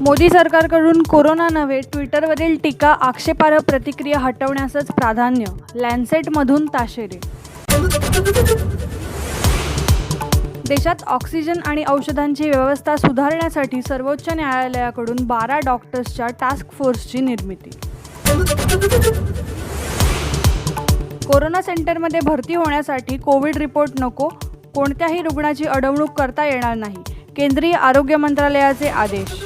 मोदी सरकारकडून कोरोना नव्हे, ट्विटरवरील टीका आक्षेपार्ह प्रतिक्रिया हटवण्यासच प्राधान्य, लॅन्सेटमधून ताशेरे. देशात ऑक्सिजन आणि औषधांची व्यवस्था सुधारण्यासाठी सर्वोच्च न्यायालयाकडून 12 डॉक्टर्सच्या टास्क फोर्सची निर्मिती. कोरोना सेंटरमध्ये भरती होण्यासाठी कोविड रिपोर्ट नको, कोणत्याही रुग्णाची अडवणूक करता येणार नाही, केंद्रीय आरोग्य मंत्रालयाचे आदेश.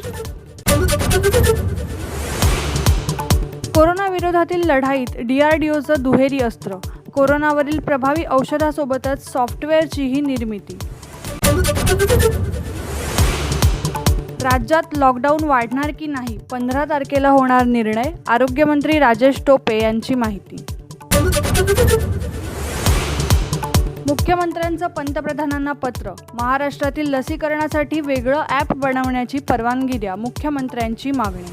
कोरोना विरोधातील लढाईत DRDOचं दुहेरी अस्त्र, कोरोनावरील प्रभावी औषधासोबतच सॉफ्टवेअरचीही निर्मिती. राज्यात लॉकडाऊन वाढणार की नाही, 15 तारखेला होणार निर्णय, आरोग्यमंत्री राजेश टोपे यांची माहिती. मुख्यमंत्र्यांचं पंतप्रधानांना पत्र, महाराष्ट्रातील लसीकरणासाठी वेगळं ॲप बनवण्याची परवानगी द्या, मुख्यमंत्र्यांची मागणी.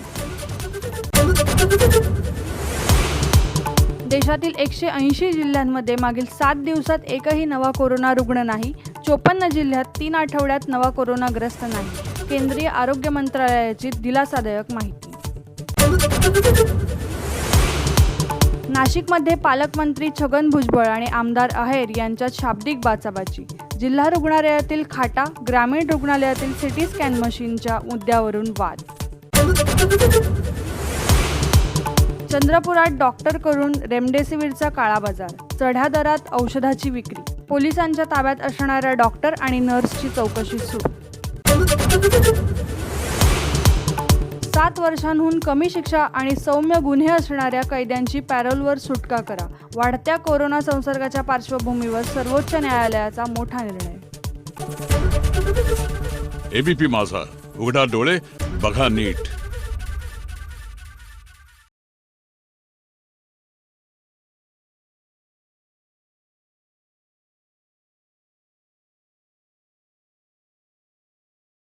देशातील 180 जिल्ह्यांमध्ये मागील 7 दिवसात एकही नवा कोरोना रुग्ण नाही, 54 जिल्ह्यात 3 आठवड्यात नवा कोरोनाग्रस्त नाही, केंद्रीय आरोग्य मंत्रालयाची दिलासादायक माहिती. नाशिकमध्ये पालकमंत्री छगन भुजबळ आणि आमदार अहेर यांच्यात शाब्दिक बाचाबाची, जिल्हा रुग्णालयातील खाटा, ग्रामीण रुग्णालयातील सिटी स्कॅन मशीनच्या मुद्द्यावरून वाद. चंद्रपुरात डॉक्टर करून रेमडेसिवीरचा काळा बाजार, चढ्या दरात औषधाची विक्री, पोलिसांच्या ताब्यात असणाऱ्या डॉक्टर आणि नर्सची चौकशी सुरू. 7 वर्षांहून कमी शिक्षा आणि सौम्य गुन्हे असणाऱ्या कैद्यांची पॅरोलवर सुटका करा, वाढत्या कोरोना संसर्गाच्या पार्श्वभूमीवर सर्वोच्च न्यायालयाचा मोठा निर्णय. ABP माझा, उघडा डोळे बघा नीट.